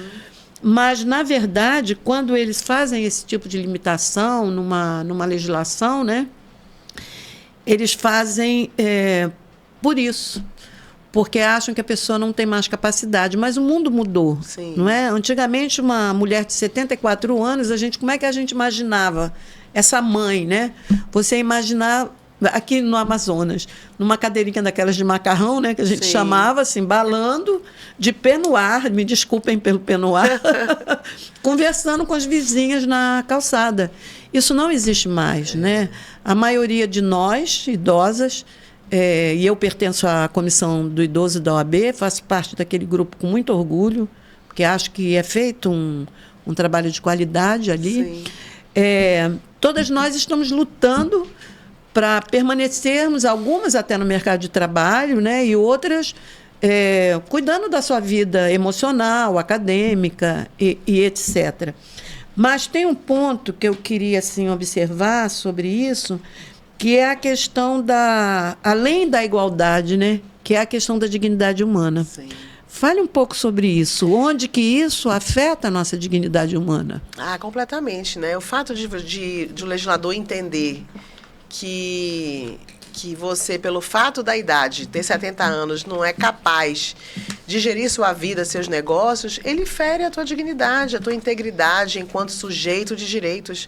Mas, na verdade, quando eles fazem esse tipo de limitação numa legislação, né? Eles fazem por isso. Porque acham que a pessoa não tem mais capacidade. Mas o mundo mudou, sim, não é? Antigamente, uma mulher de 74 anos, como é que a gente imaginava essa mãe, né? Você imaginar, aqui no Amazonas, numa cadeirinha daquelas de macarrão, né? Que a gente sim chamava, assim, balando, de pé no ar, me desculpem pelo pé no ar, conversando com as vizinhas na calçada. Isso não existe mais, né? A maioria de nós, idosas, e eu pertenço à comissão do idoso da OAB, faço parte daquele grupo com muito orgulho, porque acho que é feito um trabalho de qualidade ali. Todas nós estamos lutando para permanecermos, algumas até no mercado de trabalho, né, e outras cuidando da sua vida emocional, acadêmica e etc. Mas tem um ponto que eu queria assim, observar sobre isso, que é a questão além da igualdade, né? Que é a questão da dignidade humana. Sim. Fale um pouco sobre isso. Onde que isso afeta a nossa dignidade humana? Completamente, né? O fato de o legislador entender que você, pelo fato da idade, ter 70 anos, não é capaz de gerir sua vida, seus negócios, ele fere a tua dignidade, a tua integridade enquanto sujeito de direitos.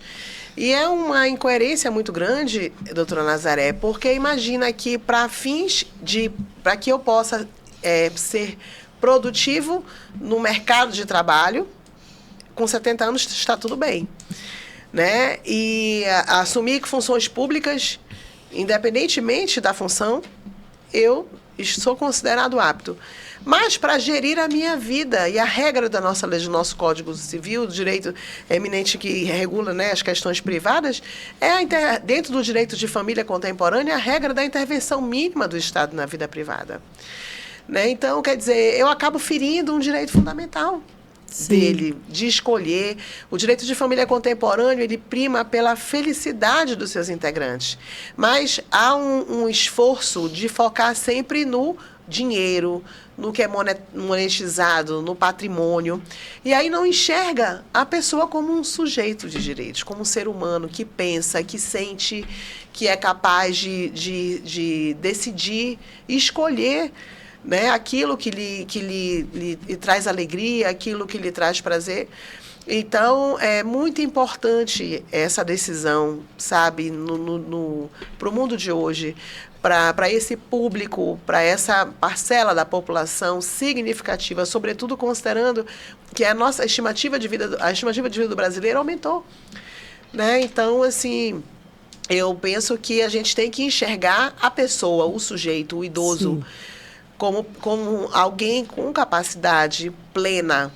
E é uma incoerência muito grande, doutora Nazaré, porque imagina que para que eu possa ser produtivo no mercado de trabalho, com 70 anos está tudo bem, né? E assumir funções públicas, independentemente da função, eu sou considerado apto. Mas para gerir a minha vida, e a regra da nossa lei, do nosso Código Civil, do direito eminente que regula, né, as questões privadas, dentro do direito de família contemporânea, a regra da intervenção mínima do Estado na vida privada. Né? Então, quer dizer, eu acabo ferindo um direito fundamental. Sim. Dele, de escolher. O direito de família contemporâneo, ele prima pela felicidade dos seus integrantes. Mas há um esforço de focar sempre no dinheiro, no que é monetizado, no patrimônio. E aí não enxerga a pessoa como um sujeito de direitos, como um ser humano que pensa, que sente, que é capaz de decidir e escolher, né, aquilo que lhe traz alegria, aquilo que lhe traz prazer. Então, é muito importante essa decisão, sabe, para o mundo de hoje, para esse público, para essa parcela da população significativa, sobretudo considerando que a estimativa de vida do brasileiro aumentou. Né? Então, assim, eu penso que a gente tem que enxergar a pessoa, o sujeito, o idoso, sim, como alguém com capacidade plena.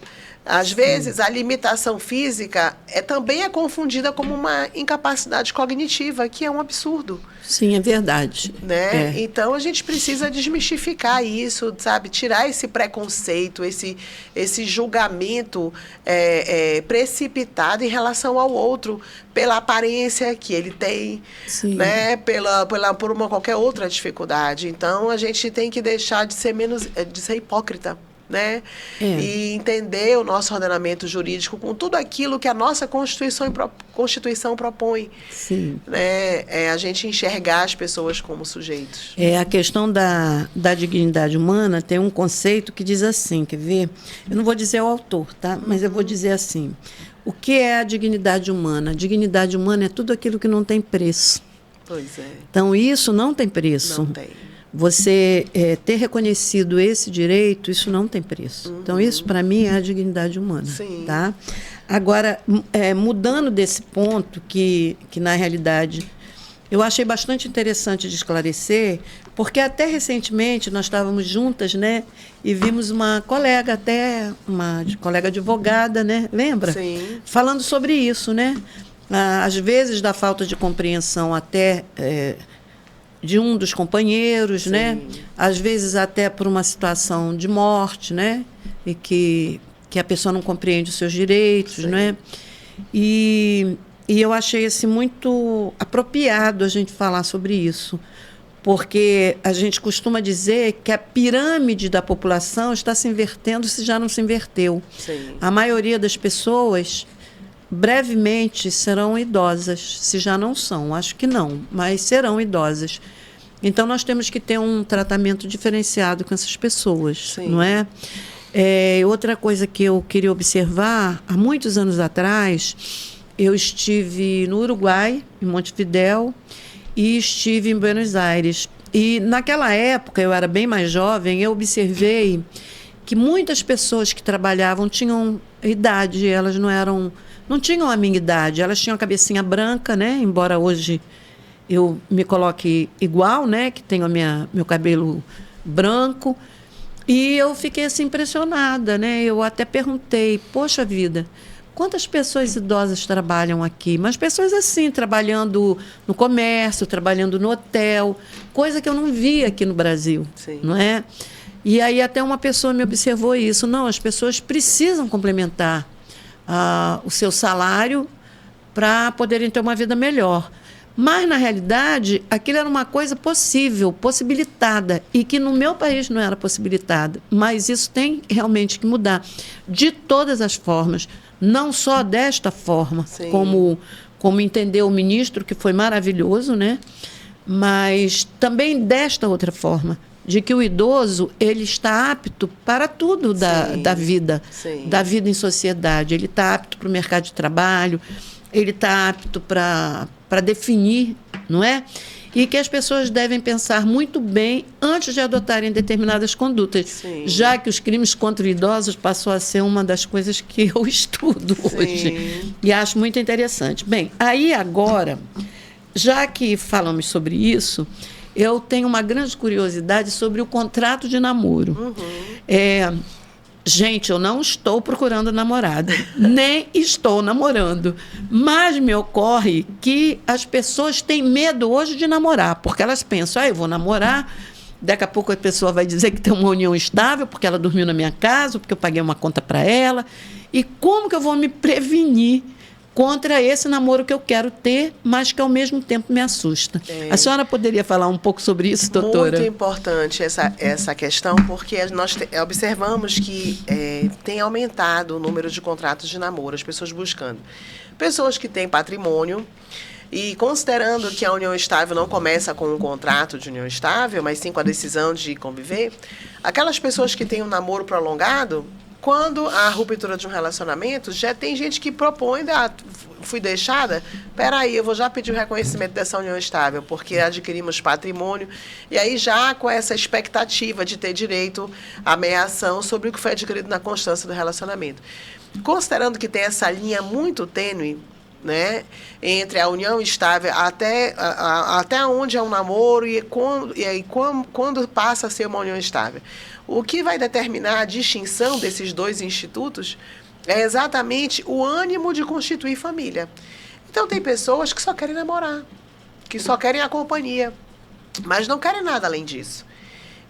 Às vezes, a limitação física também é confundida como uma incapacidade cognitiva, que é um absurdo. Sim, é verdade. Né? Então, a gente precisa desmistificar isso, sabe? Tirar esse preconceito, esse julgamento precipitado em relação ao outro, pela aparência que ele tem, né? Por qualquer outra dificuldade. Então, a gente tem que deixar de ser hipócrita. Né? E entender o nosso ordenamento jurídico com tudo aquilo que a nossa Constituição propõe. Sim. Né? A gente enxergar as pessoas como sujeitos. A questão da dignidade humana tem um conceito que diz assim, quer ver? Eu não vou dizer o autor, tá? Mas eu vou dizer assim, o que é a dignidade humana? A dignidade humana é tudo aquilo que não tem preço. Pois é. Então, isso não tem preço. Não tem. Você ter reconhecido esse direito, isso não tem preço. Uhum. Então, isso, para mim, é a dignidade humana. Sim. Tá? Agora, mudando desse ponto, que, na realidade, eu achei bastante interessante de esclarecer, porque até recentemente nós estávamos juntas, né, e vimos uma colega advogada, né, lembra? Sim. Falando sobre isso, né? Às vezes, da falta de compreensão até... de um dos companheiros, né? Às vezes até por uma situação de morte, né? E que a pessoa não compreende os seus direitos, né? E eu achei assim, muito apropriado a gente falar sobre isso, porque a gente costuma dizer que a pirâmide da população está se invertendo se já não se inverteu. Sim. A maioria das pessoas... brevemente serão idosas, se já não são, acho que não, mas serão idosas. Então, nós temos que ter um tratamento diferenciado com essas pessoas, sim, não é? Outra coisa que eu queria observar, há muitos anos atrás, eu estive no Uruguai, em Montevidéu, e estive em Buenos Aires. E, naquela época, eu era bem mais jovem, eu observei que muitas pessoas que trabalhavam tinham idade, elas não tinham a minha idade, elas tinham a cabecinha branca, né? Embora hoje eu me coloque igual, né? Que tenho meu cabelo branco. E eu fiquei assim impressionada, né? Eu até perguntei, poxa vida, quantas pessoas idosas trabalham aqui? Mas pessoas assim, trabalhando no comércio, trabalhando no hotel, coisa que eu não via aqui no Brasil, sim, não é? E aí até uma pessoa me observou isso. Não, as pessoas precisam complementar o seu salário para poderem ter uma vida melhor. Mas, na realidade, aquilo era uma coisa possível, possibilitada, e que no meu país não era possibilitada. Mas isso tem realmente que mudar, de todas as formas, não só desta forma, como entendeu o ministro, que foi maravilhoso, né? Mas também desta outra forma, de que o idoso ele está apto para tudo da vida em sociedade. Ele está apto para o mercado de trabalho, ele está apto para definir, não é? E que as pessoas devem pensar muito bem antes de adotarem determinadas condutas, já que os crimes contra idosos passou a ser uma das coisas que eu estudo hoje. E acho muito interessante. Bem, aí agora, já que falamos sobre isso, eu tenho uma grande curiosidade sobre o contrato de namoro. Gente, eu não estou procurando namorada, nem estou namorando. Mas me ocorre que as pessoas têm medo hoje de namorar, porque elas pensam, eu vou namorar, daqui a pouco a pessoa vai dizer que tem uma união estável, porque ela dormiu na minha casa, porque eu paguei uma conta para ela. E como que eu vou me prevenir contra esse namoro que eu quero ter, mas que ao mesmo tempo me assusta? A senhora poderia falar um pouco sobre isso, doutora? Muito importante essa questão, porque nós observamos que tem aumentado o número de contratos de namoro, as pessoas buscando. Pessoas que têm patrimônio, e considerando que a união estável não começa com um contrato de união estável, mas sim com a decisão de conviver, aquelas pessoas que têm um namoro prolongado, quando a ruptura de um relacionamento, já tem gente que propõe, fui deixada, peraí, eu vou já pedir o reconhecimento dessa união estável, porque adquirimos patrimônio, e aí já com essa expectativa de ter direito à meação sobre o que foi adquirido na constância do relacionamento. Considerando que tem essa linha muito tênue, né, entre a união estável até onde é um namoro e aí quando passa a ser uma união estável. O que vai determinar a distinção desses dois institutos é exatamente o ânimo de constituir família. Então, tem pessoas que só querem namorar, que só querem a companhia, mas não querem nada além disso.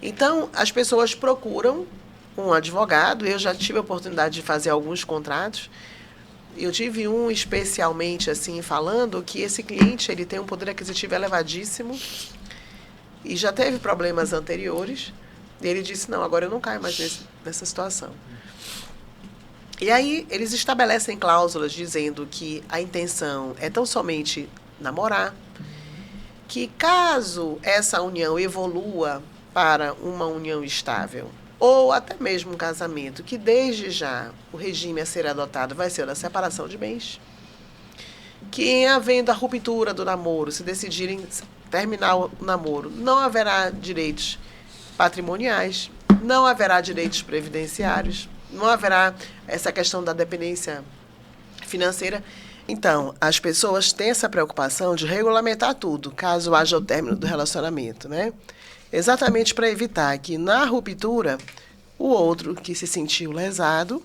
Então, as pessoas procuram um advogado. Eu já tive a oportunidade de fazer alguns contratos. Eu tive um especialmente assim, falando que esse cliente ele tem um poder aquisitivo elevadíssimo e já teve problemas anteriores. E ele disse, não, agora eu não caio mais nessa situação. E aí eles estabelecem cláusulas dizendo que a intenção é tão somente namorar, que caso essa união evolua para uma união estável, ou até mesmo um casamento, que desde já o regime a ser adotado vai ser o da separação de bens, que em havendo a ruptura do namoro, se decidirem terminar o namoro, não haverá direitos patrimoniais, não haverá direitos previdenciários, não haverá essa questão da dependência financeira. Então, as pessoas têm essa preocupação de regulamentar tudo, caso haja o término do relacionamento, né? Exatamente para evitar que, na ruptura, o outro que se sentiu lesado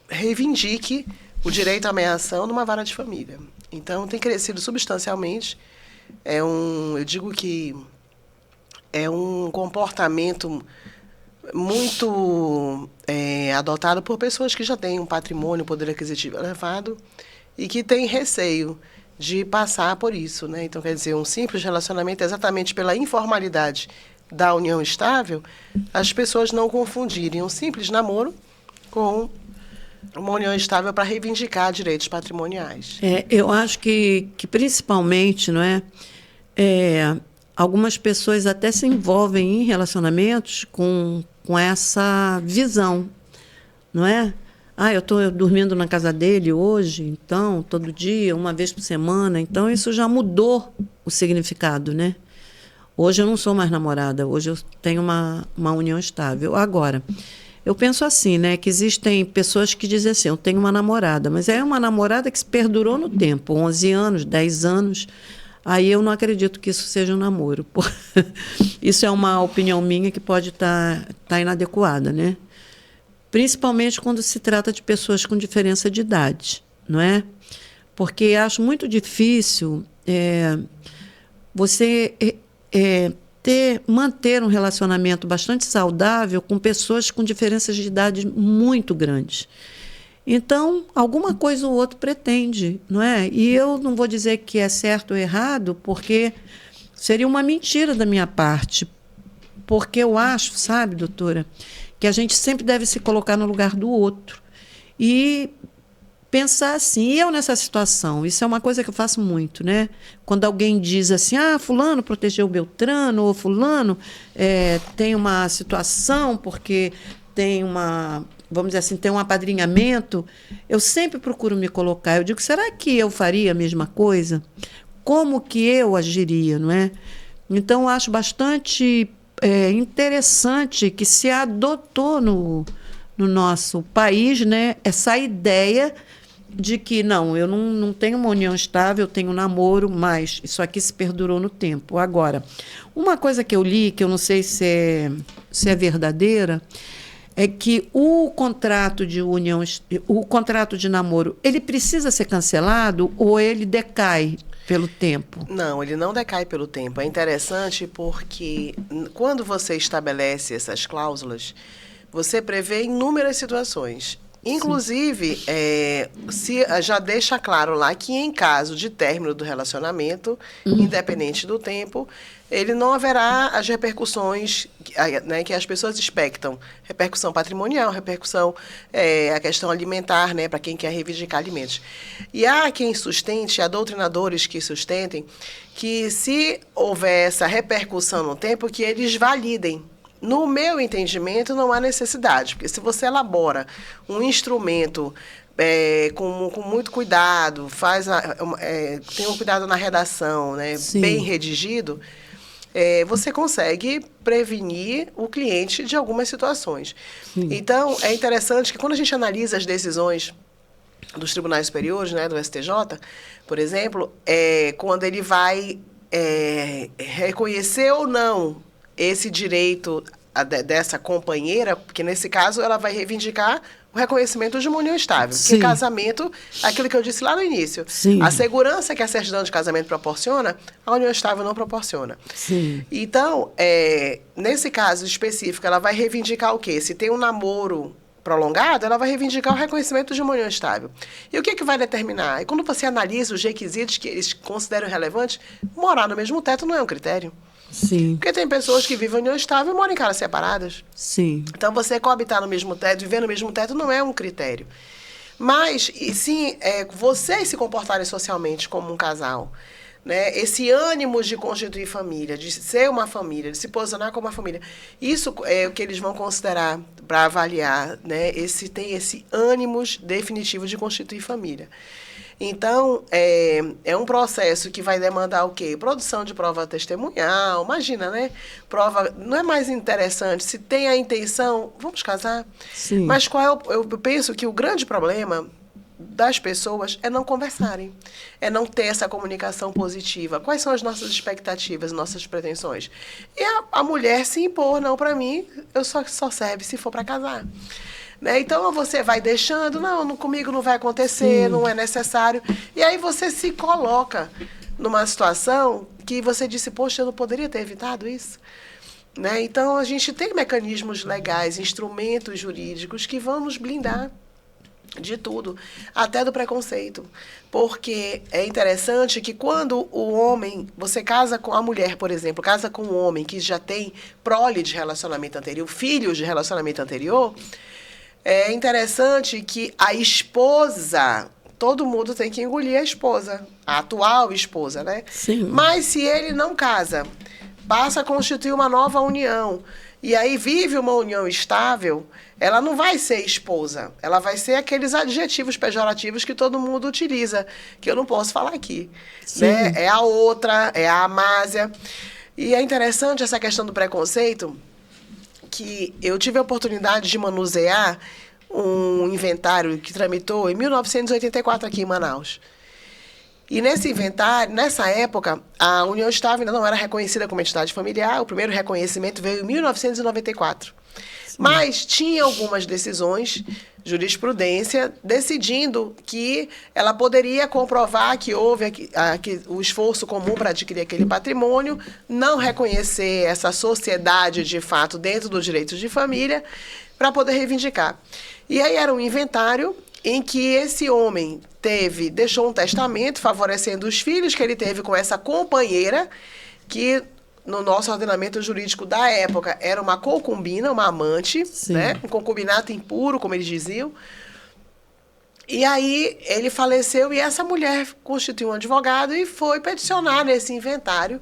reivindique o direito à meação numa vara de família. Então, tem crescido substancialmente. Eu digo que é um comportamento muito adotado por pessoas que já têm um patrimônio, poder aquisitivo elevado e que têm receio de passar por isso, né? Então, quer dizer, um simples relacionamento, exatamente pela informalidade da união estável, as pessoas não confundirem um simples namoro com uma união estável para reivindicar direitos patrimoniais. Eu acho que principalmente, não é? Algumas pessoas até se envolvem em relacionamentos com essa visão, não é? Eu estou dormindo na casa dele hoje, então, todo dia, uma vez por semana. Então, isso já mudou o significado, né? Hoje eu não sou mais namorada, hoje eu tenho uma união estável. Agora, eu penso assim, né? Que existem pessoas que dizem assim, eu tenho uma namorada, mas é uma namorada que se perdurou no tempo, 11 anos, 10 anos. Aí eu não acredito que isso seja um namoro. Isso é uma opinião minha que pode estar inadequada, né? Principalmente quando se trata de pessoas com diferença de idade, não é? Porque acho muito difícil você manter um relacionamento bastante saudável com pessoas com diferenças de idade muito grandes. Então, alguma coisa o outro pretende, não é? E eu não vou dizer que é certo ou errado, porque seria uma mentira da minha parte. Porque eu acho, sabe, doutora, que a gente sempre deve se colocar no lugar do outro. E pensar assim, eu nessa situação, isso é uma coisa que eu faço muito, né? Quando alguém diz assim, fulano protegeu o Beltrano, ou fulano tem uma situação porque tem vamos dizer assim, tem um apadrinhamento, eu sempre procuro me colocar. Eu digo, será que eu faria a mesma coisa? Como que eu agiria, não é? Então, eu acho bastante interessante que se adotou no nosso país, né, essa ideia de que, não, eu não tenho uma união estável, eu tenho um namoro, mas isso aqui se perdurou no tempo. Agora, uma coisa que eu li, que eu não sei se é verdadeira, é que o contrato de namoro, ele precisa ser cancelado ou ele decai pelo tempo? Não, ele não decai pelo tempo. É interessante porque quando você estabelece essas cláusulas, você prevê inúmeras situações. Inclusive, se já deixa claro lá que em caso de término do relacionamento, independente do tempo, ele não haverá as repercussões, né, que as pessoas expectam. Repercussão patrimonial, repercussão, a questão alimentar, né, para quem quer reivindicar alimentos. E há quem sustente, há doutrinadores que sustentem, que se houver essa repercussão no tempo, que eles validem. No meu entendimento, não há necessidade, porque se você elabora um instrumento com muito cuidado, tem um cuidado na redação, né, bem redigido, você consegue prevenir o cliente de algumas situações. Sim. Então, é interessante que quando a gente analisa as decisões dos tribunais superiores, né, do STJ, por exemplo, quando ele vai reconhecer ou não esse direito dessa companheira, porque nesse caso ela vai reivindicar o reconhecimento de uma união estável. Sim. Porque casamento, aquilo que eu disse lá no início, sim, a segurança que a certidão de casamento proporciona, a união estável não proporciona. Sim. Então, nesse caso específico, ela vai reivindicar o quê? Se tem um namoro prolongado, ela vai reivindicar o reconhecimento de uma união estável. E o que vai determinar? E quando você analisa os requisitos que eles consideram relevantes, morar no mesmo teto não é um critério. Sim. Porque tem pessoas que vivem em união estável e moram em casas separadas. Sim. Então, você coabitar no mesmo teto, viver no mesmo teto, não é um critério. Mas, sim, vocês se comportarem socialmente como um casal, né? Esse ânimo de constituir família, de ser uma família, de se posicionar como uma família, isso é o que eles vão considerar para avaliar, né? Tem esse ânimo definitivo de constituir família. Então, é um processo que vai demandar o quê? Produção de prova testemunhal, imagina, né? Prova, não é mais interessante, se tem a intenção, vamos casar? Sim. Mas eu penso que o grande problema das pessoas é não conversarem, é não ter essa comunicação positiva. Quais são as nossas expectativas, nossas pretensões? E a mulher se impor, não, para mim, eu só serve se for para casar. Né? Então, você vai deixando, não, comigo não vai acontecer, sim, não é necessário. E aí você se coloca numa situação que você disse, poxa, eu não poderia ter evitado isso? Né? Então, a gente tem mecanismos legais, instrumentos jurídicos que vão nos blindar de tudo, até do preconceito. Porque é interessante que quando o homem, você casa com a mulher, por exemplo, casa com um homem que já tem prole de relacionamento anterior, filhos de relacionamento anterior, é interessante que a esposa, todo mundo tem que engolir a esposa, a atual esposa, né? Sim. Mas se ele não casa, passa a constituir uma nova união, e aí vive uma união estável, ela não vai ser esposa, ela vai ser aqueles adjetivos pejorativos que todo mundo utiliza, que eu não posso falar aqui. Né? É a outra, é a amásia. E é interessante essa questão do preconceito, que eu tive a oportunidade de manusear um inventário que tramitou em 1984 aqui em Manaus. E nesse inventário, nessa época, a união estável ainda não era reconhecida como entidade familiar, o primeiro reconhecimento veio em 1994. Sim. Mas tinha algumas decisões, jurisprudência, decidindo que ela poderia comprovar que houve o esforço comum para adquirir aquele patrimônio, não reconhecer essa sociedade de fato dentro dos direitos de família, para poder reivindicar. E aí era um inventário em que esse homem deixou um testamento favorecendo os filhos que ele teve com essa companheira, que no nosso ordenamento jurídico da época era uma concubina, uma amante, né? Um concubinato impuro, como eles diziam. E aí ele faleceu e essa mulher constituiu um advogado e foi peticionar nesse inventário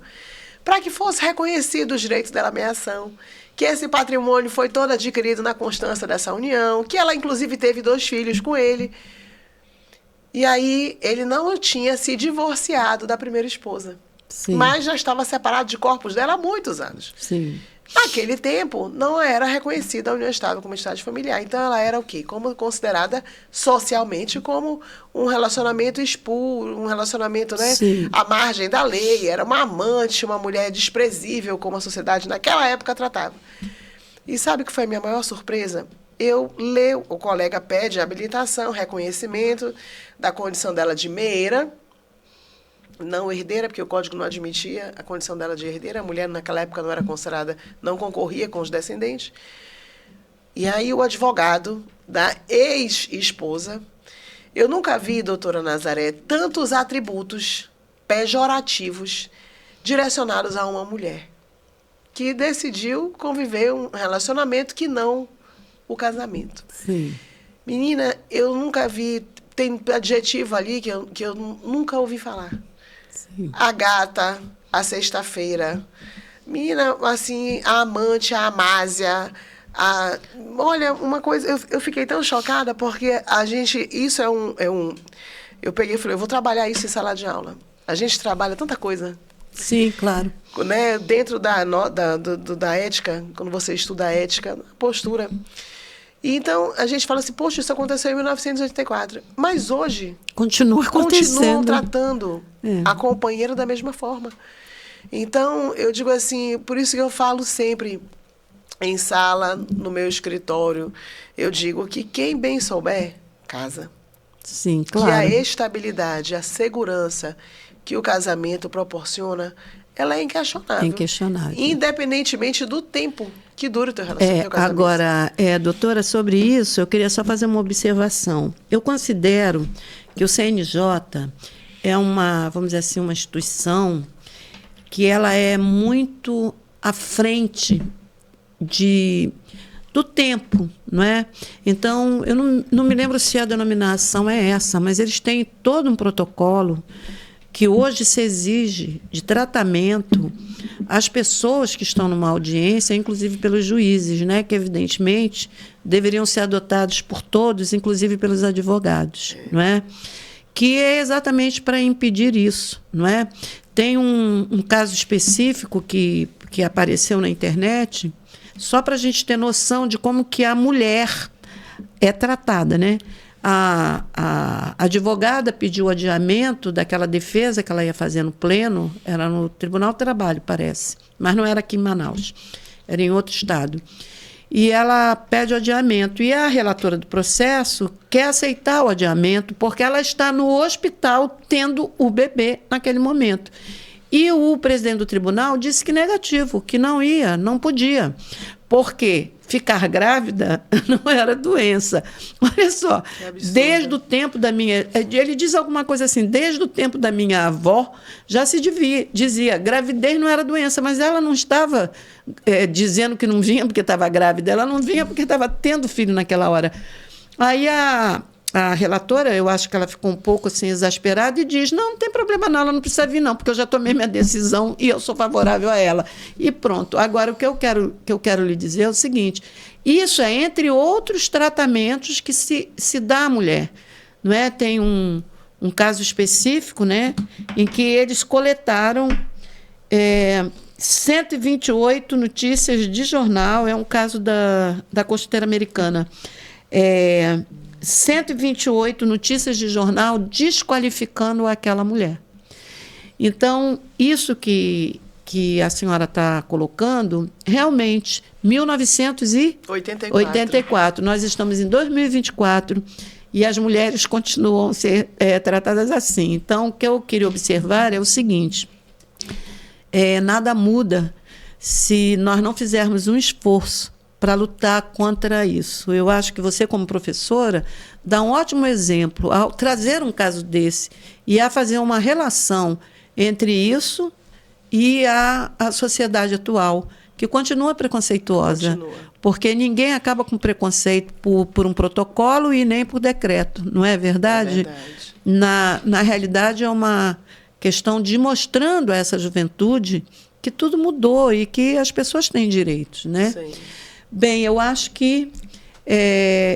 para que fosse reconhecido os direitos dela à meação, que esse patrimônio foi todo adquirido na constância dessa união, que ela inclusive teve 2 filhos com ele. E aí ele não tinha se divorciado da primeira esposa, mas já estava separado de corpos dela há muitos anos. Sim. Naquele tempo, não era reconhecida a união estável como entidade familiar. Então, ela era o quê? Como considerada socialmente como um relacionamento espúrio, um relacionamento, né, à margem da lei. Era uma amante, uma mulher desprezível, como a sociedade naquela época tratava. E sabe o que foi a minha maior surpresa? O colega pede habilitação, reconhecimento da condição dela de meira, não herdeira, porque o código não admitia a condição dela de herdeira. A mulher naquela época não era considerada, não concorria com os descendentes. E aí o advogado da ex-esposa, eu nunca vi, doutora Nazaré, tantos atributos pejorativos direcionados a uma mulher que decidiu conviver um relacionamento que não o casamento. Sim. Menina, eu nunca vi, tem adjetivo ali que eu nunca ouvi falar. Sim. A gata, a sexta-feira. Menina, assim, a amante, a amásia. Olha, uma coisa, eu fiquei tão chocada porque isso é um... Eu peguei e falei, eu vou trabalhar isso em sala de aula. A gente trabalha tanta coisa. Sim, claro. Né? Dentro da ética, quando você estuda a ética, postura. E então, a gente fala assim, poxa, isso aconteceu em 1984. Mas hoje... Continuam tratando a companheira da mesma forma. Então, eu digo assim, por isso que eu falo sempre em sala, no meu escritório, eu digo que quem bem souber, casa. Sim, claro. Que a estabilidade, a segurança que o casamento proporciona, ela é inquestionável. É inquestionável. Independentemente do tempo que dura o teu relacionamento. Agora, doutora, sobre isso, eu queria só fazer uma observação. Eu considero que o CNJ é vamos dizer assim, uma instituição que ela é muito à frente do tempo, não é? Então, eu não me lembro se a denominação é essa, mas eles têm todo um protocolo que hoje se exige de tratamento às pessoas que estão numa audiência, inclusive pelos juízes, né, que evidentemente deveriam ser adotados por todos, inclusive pelos advogados, não é? Que é exatamente para impedir isso, não é? Tem um caso específico que apareceu na internet, só para a gente ter noção de como que a mulher é tratada, né? A advogada pediu adiamento daquela defesa que ela ia fazer no pleno, era no Tribunal do Trabalho, parece, mas não era aqui em Manaus, era em outro estado. E ela pede o adiamento, e a relatora do processo quer aceitar o adiamento, porque ela está no hospital tendo o bebê naquele momento. E o presidente do tribunal disse que negativo, que não podia, porque ficar grávida não era doença. Olha só, desde o tempo da minha... Ele diz alguma coisa assim, desde o tempo da minha avó, já se dizia, gravidez não era doença, mas ela não estava dizendo que não vinha porque estava grávida, ela não vinha porque estava tendo filho naquela hora. Aí a relatora, eu acho que ela ficou um pouco assim, exasperada e diz, não tem problema não, ela não precisa vir não, porque eu já tomei minha decisão e eu sou favorável a ela. E pronto. Agora, o que eu quero lhe dizer é o seguinte, isso é entre outros tratamentos que se dá à mulher. Não é? Tem um caso específico, né, em que eles coletaram 128 notícias de jornal, é um caso da costeira americana, 128 notícias de jornal desqualificando aquela mulher. Então, isso que a senhora está colocando, realmente, 1984. Nós estamos em 2024 e as mulheres continuam a ser tratadas assim. Então, o que eu queria observar é o seguinte, nada muda se nós não fizermos um esforço para lutar contra isso. Eu acho que você, como professora, dá um ótimo exemplo ao trazer um caso desse e a fazer uma relação entre isso e a sociedade atual, que continua preconceituosa. Continua. Porque ninguém acaba com preconceito por um protocolo e nem por decreto, não é verdade? É verdade. Na realidade, é uma questão de mostrando a essa juventude que tudo mudou e que as pessoas têm direitos, né? Sim. Bem, eu acho que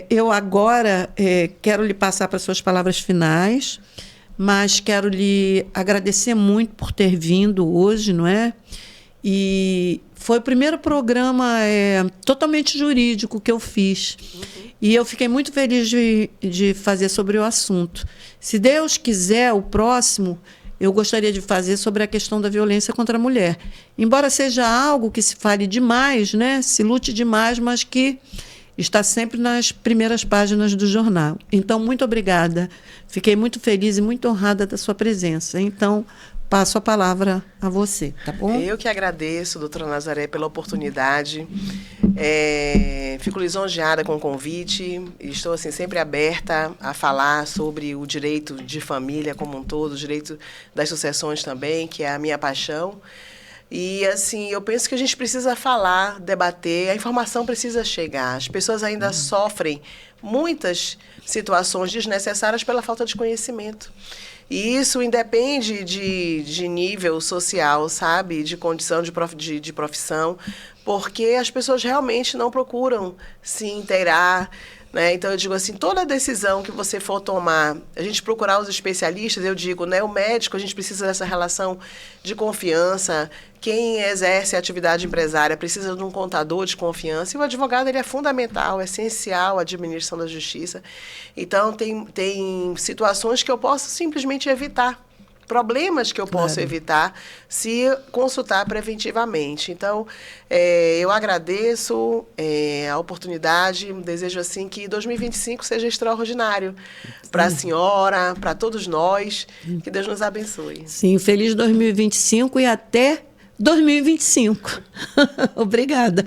eu agora quero lhe passar para as suas palavras finais, mas quero lhe agradecer muito por ter vindo hoje, não é? E foi o primeiro programa totalmente jurídico que eu fiz. Uhum. E eu fiquei muito feliz de fazer sobre o assunto. Se Deus quiser, o próximo, eu gostaria de fazer sobre a questão da violência contra a mulher. Embora seja algo que se fale demais, né? Se lute demais, mas que está sempre nas primeiras páginas do jornal. Então, muito obrigada. Fiquei muito feliz e muito honrada da sua presença. Então, passo a palavra a você, tá bom? Eu que agradeço, doutora Nazaré, pela oportunidade. Fico lisonjeada com o convite. Estou assim, sempre aberta a falar sobre o direito de família como um todo, o direito das sucessões também, que é a minha paixão. E, assim, eu penso que a gente precisa falar, debater, a informação precisa chegar. As pessoas ainda sofrem muitas situações desnecessárias pela falta de conhecimento. E isso independe de nível social, sabe? De condição de profissão, porque as pessoas realmente não procuram se inteirar, né? Então, eu digo assim, toda decisão que você for tomar, a gente procurar os especialistas, eu digo, né, o médico, a gente precisa dessa relação de confiança. Quem exerce a atividade empresária precisa de um contador de confiança. E o advogado, ele é fundamental, é essencial à administração da justiça. Então, tem situações que eu posso simplesmente evitar. Problemas que eu posso evitar se consultar preventivamente. Então, eu agradeço a oportunidade, desejo assim que 2025 seja extraordinário para a senhora, para todos nós, que Deus nos abençoe. Sim, feliz 2025 e até 2025. Obrigada.